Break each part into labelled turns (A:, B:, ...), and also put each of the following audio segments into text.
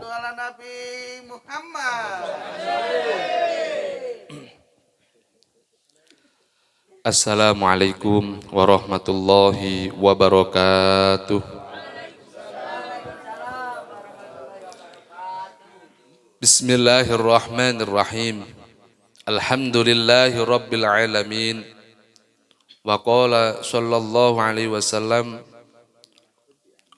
A: Shollu ala Nabi Muhammad.
B: Assalamualaikum warahmatullahi wabarakatuh. Bismillahirrahmanirrahim. Alhamdulillahi rabbil alamin. Wa qala sallallahu alaihi wasallam,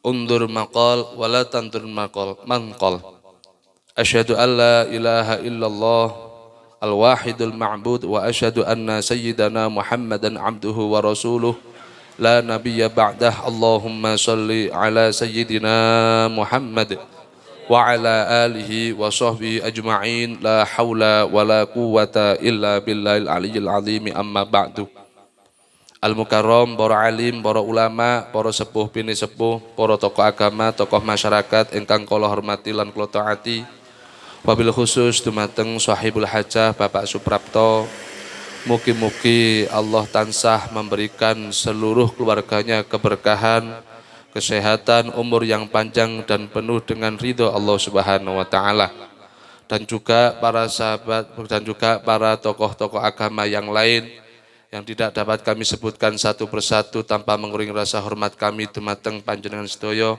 B: undur maqal wa la tandur manqal. Asyhadu an la ilaha illallah al-wahidul ma'bud wa asyhadu anna sayyidana Muhammadan abduhu wa rasuluh la nabiyya ba'dah. Allahumma salli ala sayyidina Muhammad wa ala alihi wa sahbihi ajma'in. La hawla wa la quwwata illa billahil aliyyil azim. Amma ba'du. Al-Mukarram, para alim, para ulama, para sepuh bini sepuh, para tokoh agama, tokoh masyarakat ingkang kula hormati lan kula taati. Wabil khusus dumateng sahibul hajah Bapak Suprapto, mugi-mugi Allah tansah memberikan seluruh keluarganya keberkahan, kesehatan, umur yang panjang dan penuh dengan ridho Allah Subhanahu wa taala. Dan juga para sahabat dan juga para tokoh-tokoh agama yang lain yang tidak dapat kami sebutkan satu persatu tanpa mengurangi rasa hormat kami dumateng panjenengan sedaya.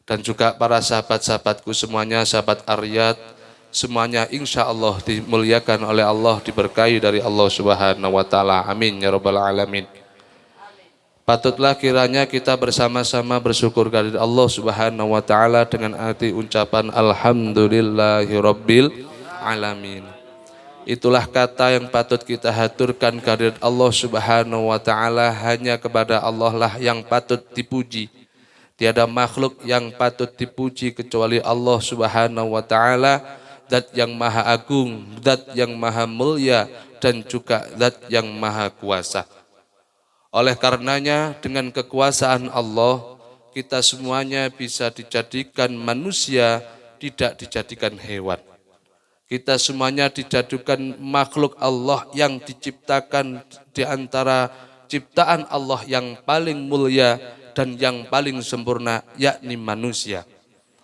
B: Dan juga para sahabat-sahabatku semuanya, sahabat Aryat, semuanya insya Allah dimuliakan oleh Allah, diberkahi dari Allah Subhanahu wa taala. Amin ya rabbal alamin. Patutlah kiranya kita bersama-sama bersyukur kepada Allah Subhanahu wa taala dengan arti ucapan alhamdulillahirabbil alamin. Itulah kata yang patut kita haturkan kehadirat Allah Subhanahu wa taala. Hanya kepada Allah lah yang patut dipuji. Tiada makhluk yang patut dipuji kecuali Allah Subhanahu wa taala, zat yang maha agung, zat yang maha mulia, dan juga zat yang maha kuasa. Oleh karenanya dengan kekuasaan Allah, kita semuanya bisa dijadikan manusia, tidak dijadikan hewan. Kita semuanya dijadikan makhluk Allah yang diciptakan di antara ciptaan Allah yang paling mulia dan yang paling sempurna, yakni manusia.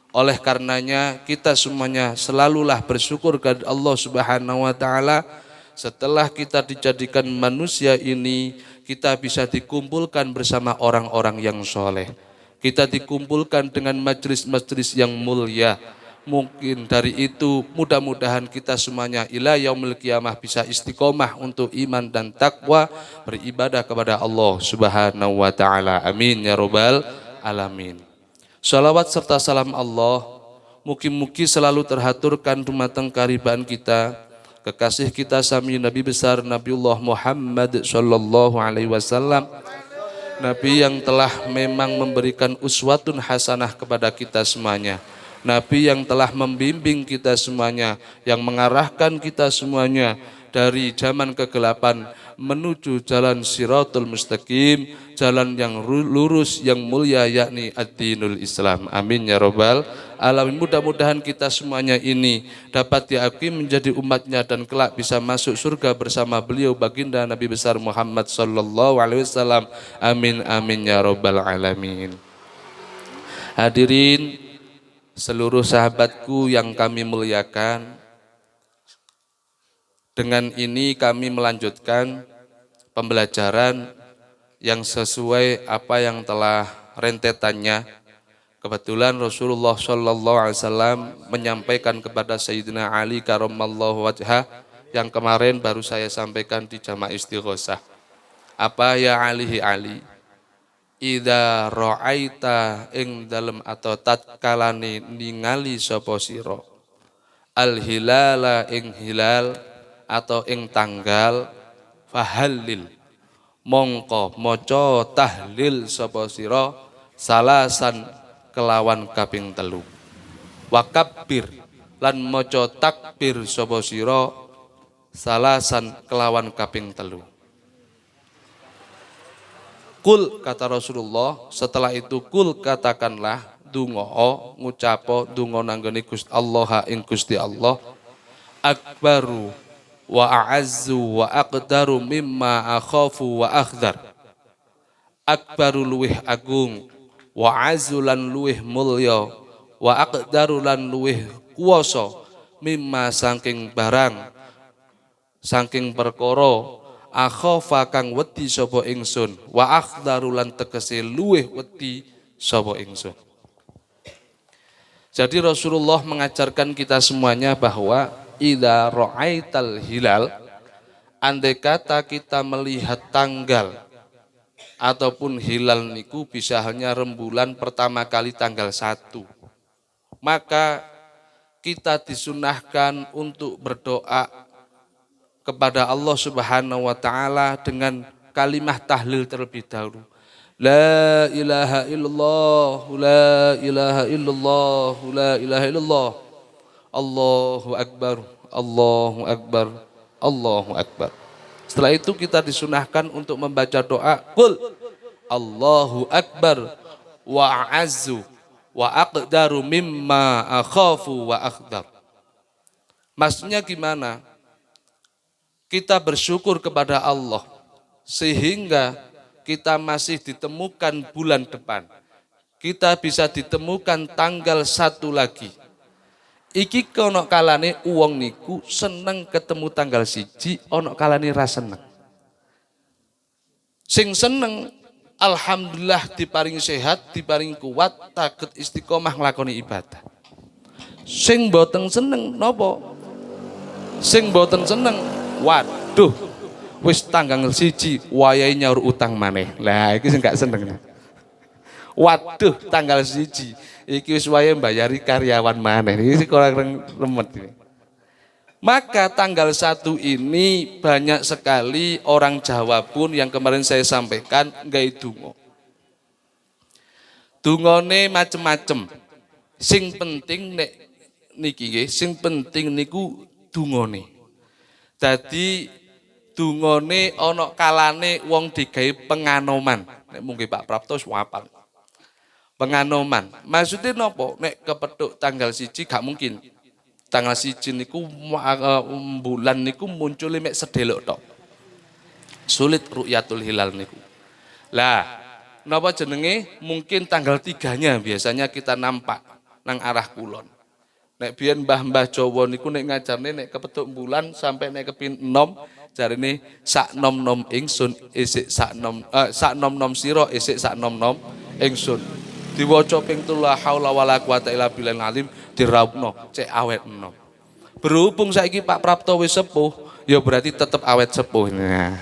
B: Oleh karenanya kita semuanya selalulah bersyukur kepada Allah Subhanahu wa taala. Setelah kita dijadikan manusia ini, kita bisa dikumpulkan bersama orang-orang yang soleh. Kita dikumpulkan dengan majelis-majelis yang mulia. Mungkin dari itu mudah-mudahan kita semuanya ila yaumil qiyamah bisa istiqomah untuk iman dan takwa, beribadah kepada Allah Subhanahu wa taala. Amin ya rabbal alamin. Salawat serta salam Allah mugi-mugi selalu terhaturkan dumateng karibaan kita, kekasih kita sami Nabi besar Nabiullah Muhammad sallallahu alaihi wasallam. Nabi yang telah memang memberikan uswatun hasanah kepada kita semuanya. Nabi yang telah membimbing kita semuanya, yang mengarahkan kita semuanya dari zaman kegelapan menuju jalan Shirathul Mustaqim, jalan yang lurus yang mulia, yakni ad-dinul Islam. Amin ya rabbal alamin. Mudah-mudahan kita semuanya ini dapat diakui menjadi umatnya dan kelak bisa masuk surga bersama beliau baginda Nabi besar Muhammad sallallahu alaihi wasallam. Amin amin ya rabbal alamin. Hadirin seluruh sahabatku yang kami muliakan, dengan ini kami melanjutkan pembelajaran yang sesuai apa yang telah rentetannya. Kebetulan Rasulullah Shallallahu Alaihi Wasallam menyampaikan kepada Sayyidina Ali Karamallahu wajhah yang kemarin baru saya sampaikan di Jamaah Istighosah. Apa ya Ali? Idza ra'aita ing dalem atau tatkalane ningali sapa sira al hilala ing hilal atau ing tanggal, fahallil mongko maca tahlil sapa sira salasan kelawan kaping telu, wakabbir lan maca takbir sapa sira salasan kelawan kaping telu. Kul kata Rasulullah, setelah itu kul katakanlah, dungo ngucapo dungo nanggone Gusti Allah ing Gusti Allah, akbaru wa a'azzu wa aqdaru mimma akhafu wa akhdar. Akbaru luwih agung, wa azulan luwih mulya, wa aqdaru lan luweh kuwasa mimma saking barang saking perkara akhafa kang wedi sapa ingsun wa aqdaru lan tegese luweh wedi sapa ingsun. Jadi Rasulullah mengajarkan kita semuanya bahwa idza ra'aital hilal, andai kata kita melihat tanggal ataupun hilal niku bisa hanya rembulan pertama kali tanggal 1, maka kita disunahkan untuk berdoa kepada Allah Subhanahu wa taala dengan kalimat tahlil terlebih dahulu. La ilaha illallah, la ilaha illallah, la ilaha illallah. Allahu akbar, Allahu akbar, Allahu akbar. Setelah itu kita disunahkan untuk membaca doa qul Allahu akbar wa a'azzu wa aqdaru mimma akhafu wa akhdar. Maksudnya gimana? Kita bersyukur kepada Allah sehingga kita masih ditemukan bulan depan. Kita bisa ditemukan tanggal 1 lagi. Iki kono kalane uang niku seneng ketemu tanggal 1, ono kalane ra seneng. Sing seneng alhamdulillah diparing sehat, diparing kuat, taget istiqomah nglakoni ibadah. Sing boten seneng napa? Sing boten seneng, waduh, wis tanggal 1 wayahe nyaur utang maneh. Lah iki sing gak seneng. Waduh, tanggal 1 iki wis wayahe mbayari karyawan maneh. Iki kurang remet ini. Maka tanggal 1 ini banyak sekali orang Jawa pun yang kemarin saya sampaikan nggawe donga. Dungane macem-macem. Sing penting nek niki nggih, sing penting niku dungane. Dadi dungane ana kalane wong digawe penganoman. Nek mungkin Pak Prapto wis hafal. Penganoman. Maksudnya napa? Nek kepethuk tanggal 1 gak mungkin. Tanggal 1 niku bulan niku muncul mek sedelok tok. Sulit ru'yatul hilal niku. Lah, napa jenenge? Mungkin tanggal 3-nya biasanya kita nampak nang arah kulon. Nek biyen mbah-mbah Jawa niku nek ngajarne nek kepethuk bulan sampai nek kepin enom jarine sak nom-nom ingsun isik sak nom-nom sira isik sak nom-nom ingsun. Diwaca ping 3 la haula wala quwata illa billahil alim diraupno cek awet enom. Berhubung saiki Pak Prapto wis sepuh, ya berarti tetep awet sepuh. Nah,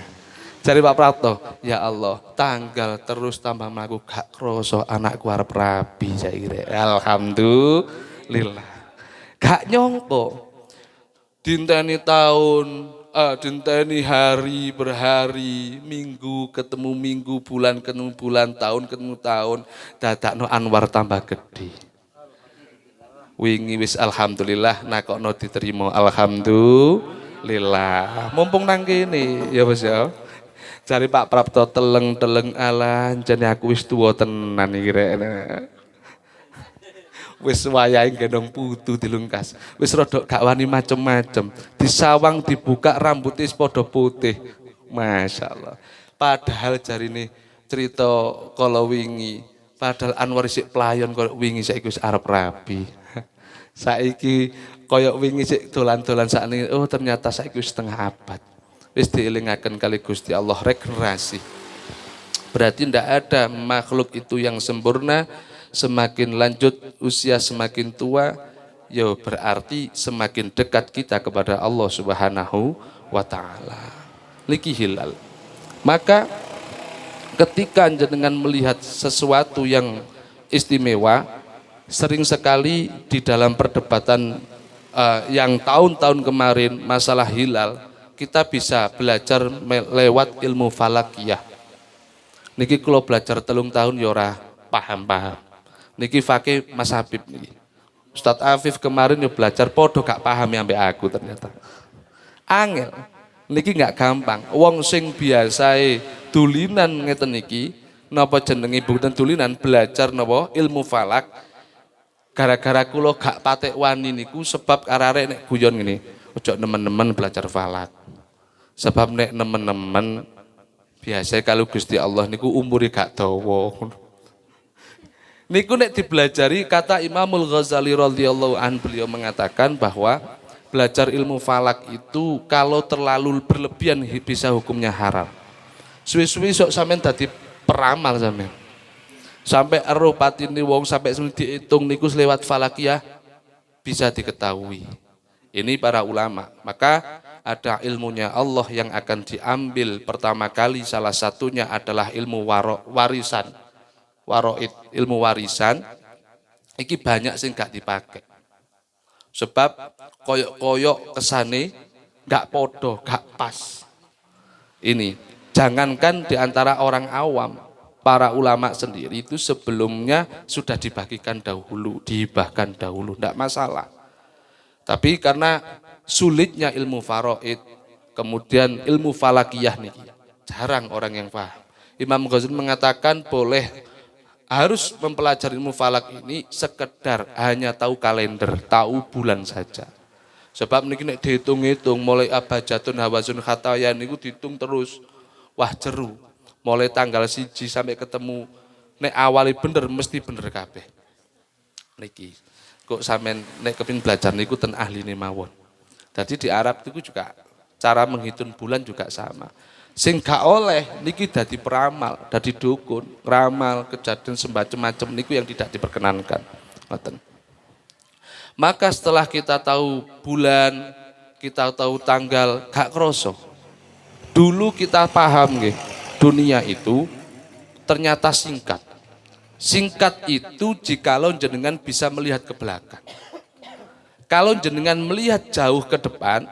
B: jare Pak Prapto, ya Allah, tanggal terus tambah mlaku gak krasa anakku arep rabi saiki. Alhamdulillah. Gak nyongko dinteni tahun, dinteni hari berhari, minggu ketemu minggu, bulan ketemu bulan, tahun ketemu tahun, dadakno Anwar tambah gede. Wingi wis alhamdulillah nakokno diterima alhamdulillah. Mumpung nang kene ya Mas ya. Cari Pak Prapto teleng-teleng ala jane aku wis tuwa tenan iki rek. Wis wayahe gendong putu dilungkas. Wis rada gak wani macem-macem. Disawang dibuka rambutnya padha putih. Masyaallah. Padahal jarine cerita kala wingi, padahal Anwar isik playon kaya wingi saiki wis arep rabi. Saiki kaya wingi sik dolan-dolan sakniki, oh ternyata saiki wis setengah abad. Wis dielingaken kali Gusti Allah regenerasi. Berarti ndak ada makhluk itu yang sempurna. Semakin lanjut usia semakin tua, ya berarti semakin dekat kita kepada Allah Subhanahu wa taala. Niki hilal. Maka ketika jenengan melihat sesuatu yang istimewa, sering sekali di dalam perdebatan yang tahun-tahun kemarin masalah hilal, kita bisa belajar lewat ilmu falakiyah. Niki kalau belajar 3 tahun ya ora paham-paham. Niki fakih Mas Habib niki. Ustadz Afif kemarin ya belajar podo gak paham ambek aku ternyata. Angel. Niki gak gampang. Wong sing biasae dulinan ngeten niki, napa jenenge bukan dulinan belajar napa ilmu falak. Gara-gara kula gak patek wani niku sebab arek nek guyon ngene, ojo nemen-nemen belajar falak. Sebab nek nemen-nemen biasa kalau Gusti Allah niku umure gak dawa. Niku nek dibelajari, kata Imamul Ghazali radhiyallahu an, beliau mengatakan bahwa belajar ilmu falak itu kalau terlalu berlebihan bisa hukumnya haram. Suwi-suwi sok sampean dadi peramal sampean. Sampai eruh patine wong sampai dihitung niku lewat falakiyah bisa diketahui. Ini para ulama. Maka ada ilmunya Allah yang akan diambil pertama kali, salah satunya adalah ilmu warisan. Waroid, ilmu warisan iki banyak sing gak dipakai. Sebab koyok-koyok kesane gak podo, gak pas. Ini jangankan diantara orang awam, para ulama sendiri itu sebelumnya sudah dibagikan dahulu, dihibahkan dahulu, tidak masalah. Tapi karena sulitnya ilmu faraid, kemudian ilmu falakiyah nih, jarang orang yang paham. Imam Ghazali mengatakan boleh harus mempelajari ilmu falak ini sekedar hanya tahu kalender, tahu bulan saja. Sebab niki nek dihitung-hitung mulai abjadun hawazun khatayan niku dihitung terus. Wah jeru. Mulai tanggal 1 sampai ketemu nek awali bener mesti bener kabeh. Niki kok sampean nek kepin belajar niku ten ahline mawon. Jadi di Arab itu juga cara menghitung bulan juga sama. Sing gak oleh niki dadi peramal, dadi dukun, ramal, kejadian semacam-macam niku yang tidak diperkenankan. Ngoten. Maka setelah kita tahu bulan, kita tahu tanggal, gak kroso. Dulu kita paham nggih, dunia itu ternyata singkat. Singkat itu jikalau jenengan bisa melihat ke belakang. Kalau jenengan melihat jauh ke depan,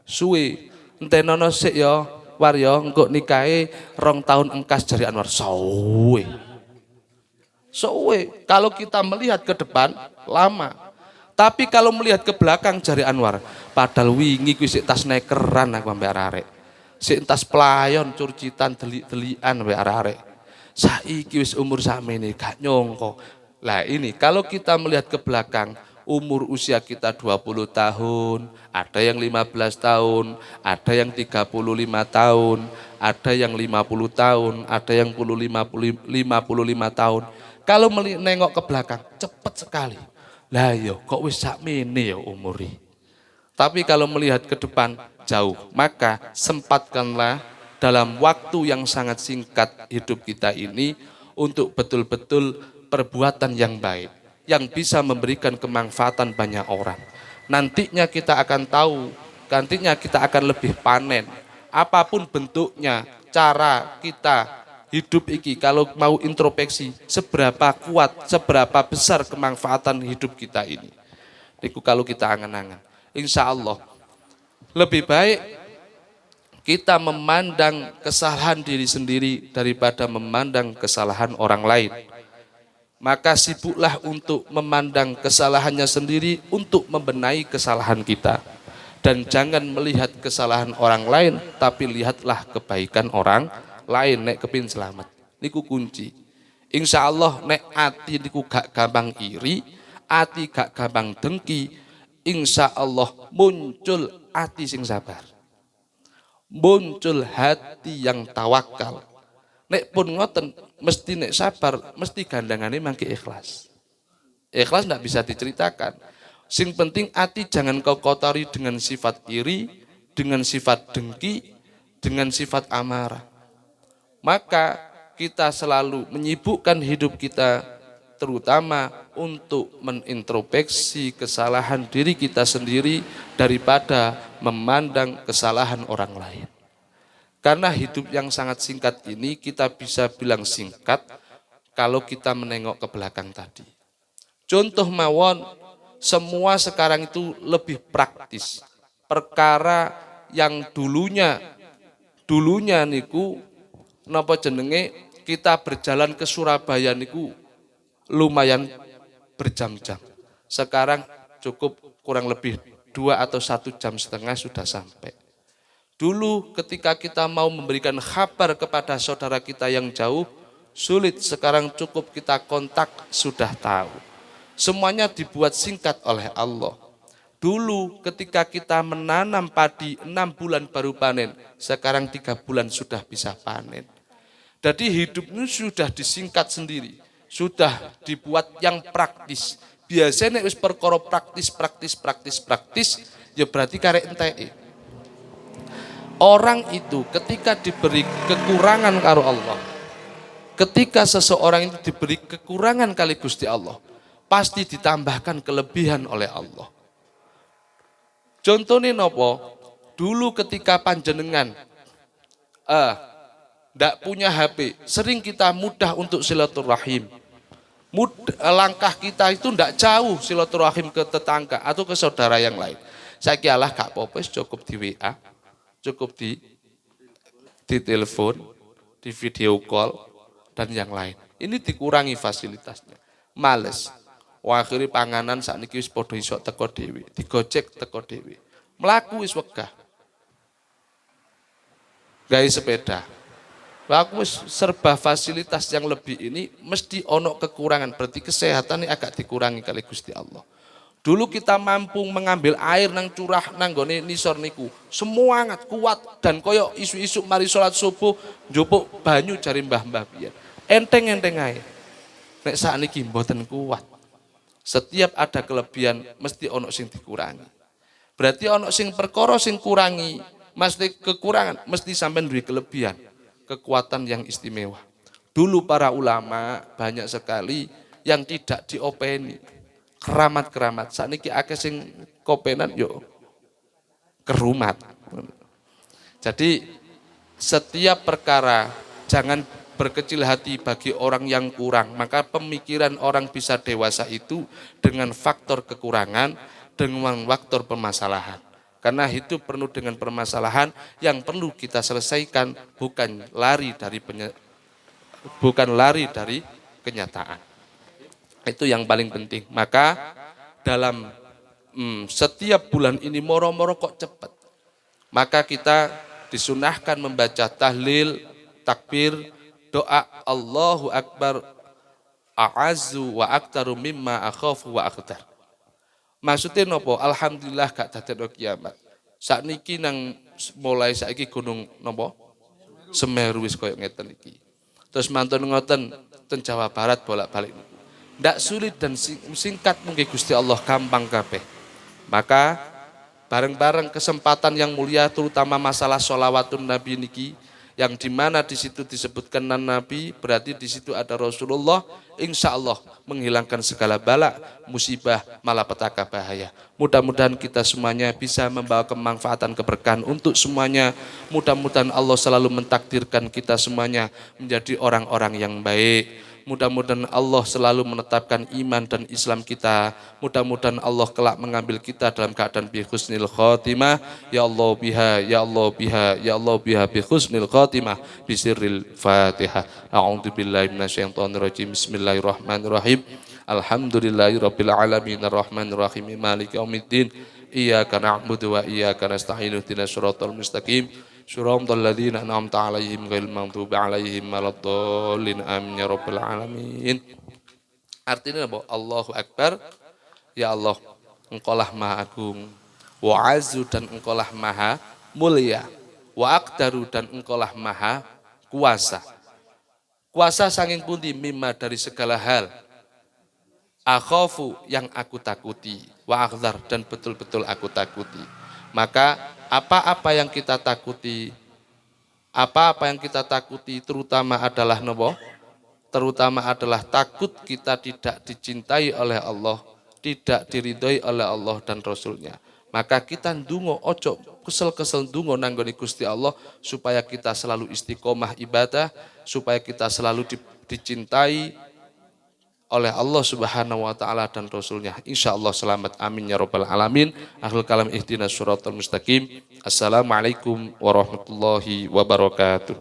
B: suwe entenono sik ya. Waryo engkok nikahe 2 tahun engkas jari Anwar sowe. Kalau kita melihat ke depan lama. Tapi kalau melihat ke belakang jari Anwar, padahal wingi kuwi sik tas nekeran aku ambek arek. Sik tas pelayon curcitan delik-delikan ambek arek. Saiki wis umur sakmene gak nyongko. Lah ini kalau kita melihat ke belakang, umur usia kita 20 tahun, ada yang 15 tahun, ada yang 35 tahun, ada yang 50 tahun, ada yang 55 tahun. Kalau nengok ke belakang, cepat sekali. Lah yo, kok wis sakmene ya umuri. Tapi kalau melihat ke depan jauh, maka sempatkanlah dalam waktu yang sangat singkat hidup kita ini untuk betul-betul perbuatan yang baik, yang bisa memberikan kemanfaatan banyak orang. Nantinya kita akan tahu, nantinya kita akan lebih panen. Apapun bentuknya, cara kita hidup iki, kalau mau introspeksi, seberapa kuat, seberapa besar kemanfaatan hidup kita ini. Itu kalau kita angan-angan. Insya Allah, lebih baik kita memandang kesalahan diri sendiri daripada memandang kesalahan orang lain. Maka sibuklah untuk memandang kesalahannya sendiri untuk membenahi kesalahan kita. Dan jangan melihat kesalahan orang lain, tapi lihatlah kebaikan orang lain, nek kepin selamat. Niku kunci. Insya Allah nek ati niku gak gampang iri, ati gak gampang dengki, insya Allah muncul ati sing sabar. Muncul hati yang tawakal. Nek pun ngoten, mesti nek sabar, mesti gandangannya mangke ikhlas. Ikhlas tidak bisa diceritakan. Sing penting hati jangan kau kotori dengan sifat iri, dengan sifat dengki, dengan sifat amarah. Maka kita selalu menyibukkan hidup kita terutama untuk menintrospeksi kesalahan diri kita sendiri daripada memandang kesalahan orang lain. Karena hidup yang sangat singkat ini kita bisa bilang singkat kalau kita menengok ke belakang tadi. Contoh mawon, semua sekarang itu lebih praktis. Perkara yang dulunya niku napa jenenge kita berjalan ke Surabaya niku lumayan berjam-jam. Sekarang cukup kurang lebih 2 atau 1,5 jam sudah sampai. Dulu ketika kita mau memberikan kabar kepada saudara kita yang jauh, sulit. Sekarang cukup kita kontak, sudah tahu. Semuanya dibuat singkat oleh Allah. Dulu ketika kita menanam padi 6 bulan baru panen, sekarang 3 bulan sudah bisa panen. Jadi hidup ini sudah disingkat sendiri. sudah dibuat yang praktis. Biasanya wis perkara praktis, ya berarti karek enteke. Orang itu ketika diberi kekurangan karo Allah, ketika seseorang itu diberi kekurangan kali Gusti Allah, pasti ditambahkan kelebihan oleh Allah. Contohnya nopo? Dulu ketika panjenengan ndak punya HP, sering kita mudah untuk silaturahim. Langkah kita itu ndak jauh silaturahim ke tetangga atau ke saudara yang lain. Saya kialah gak apa-apa, cukup di WA, cukup di telepon, di video call dan yang lain. Ini dikurangi fasilitasnya. Males. Akhirnya panganan sakniki wis padha iso teko dhewe, digojek teko dhewe. Mlaku wis wegah. Gawe sepeda. Aku serba fasilitas yang lebih ini mesti ono kekurangan, berarti kesehatan ini agak dikurangi kali Gusti Allah. Dulu kita mampu mengambil air nang curah nang gone nisor niku, semangat kuat dan koyo isu-isu mari salat subuh njupuk banyu jari mbah-mbah biyen. Enteng-enteng ae. Nek sakniki mboten kuat. Setiap ada kelebihan mesti ono sing dikurangi. Berarti ono sing perkara sing kurangi, mesti kekurangan, mesti sampean duwe kelebihan. Kekuatan yang istimewa. Dulu para ulama banyak sekali yang tidak diopeni. Keramat-keramat. Sakniki akeh sing kopenan yo kerumat. Jadi setiap perkara jangan berkecil hati bagi orang yang kurang. Maka pemikiran orang bisa dewasa itu dengan faktor kekurangan, dengan faktor permasalahan. Karena hidup penuh dengan permasalahan yang perlu kita selesaikan, bukan lari dari kenyataan. Itu yang paling penting. Maka dalam setiap bulan ini moro-moro kok cepat. Maka kita disunahkan membaca tahlil, takbir, doa Allahu Akbar, a'azzu wa aktaru mimma akhafu wa akhdar. Maksudnya nopo? Alhamdulillah gak dadekno kiamat. Sakniki nang mulai saiki gunung nopo? Semeru wis koyo ngeten iki. Terus mantun ngoten ten Jawa Barat bolak-balik niku. Ndak sulit dan singkat mungkin Gusti Allah, gampang kabeh. Maka bareng-bareng kesempatan yang mulia terutama masalah sholawatun Nabi niki, yang dimana di situ disebutkan Nabi, berarti di situ ada Rasulullah, insya Allah menghilangkan segala bala, musibah, malapetaka, bahaya. Mudah-mudahan kita semuanya bisa membawa kemanfaatan, keberkahan untuk semuanya. Mudah-mudahan Allah selalu mentakdirkan kita semuanya menjadi orang-orang yang baik. Mudah-mudahan Allah selalu menetapkan iman dan Islam kita. Mudah-mudahan Allah kelak mengambil kita dalam keadaan bi husnil khotimah. Ya Allah biha, ya Allah biha, ya Allah biha bi husnil khotimah bi sirril Fatihah. A'udzu billahi minasyaitonir rajim. Bismillahirrahmanirrahim. Alhamdulillahirabbil alamin arrahmanir rahim maliki yaumiddin. Iyyaka na'budu wa iyyaka nasta'in ihdinas siratal mustaqim. Shiratal ladzina an'amta 'alaihim ghairil maghdubi 'alaihim waladdallin. Amin ya rabbal alamin. Artinya apa? Allahu Akbar, ya Allah, Engkaulah Maha Agung. Wa azzu, dan Engkaulah Maha Mulia. Wa aqdaru, dan Engkaulah Maha Kuasa. Kuasa saking pundi? Mimma, dari segala hal. Akhafu, yang aku takuti. Wa akhdar, dan betul-betul aku takuti. Maka apa-apa yang kita takuti, terutama adalah nopo? Terutama adalah takut kita tidak dicintai oleh Allah, tidak diridhoi oleh Allah dan Rasulnya. Maka kita ndonga ojo kesel-kesel ndonga nanggone Gusti Allah supaya kita selalu istiqomah ibadah, supaya kita selalu dicintai oleh Allah Subhanahu wa taala dan Rasulnya. Insyaallah selamat, amin ya rabbal alamin. Akhirul kalam ihdinas siratal mustaqim. Assalamualaikum warahmatullahi wabarakatuh.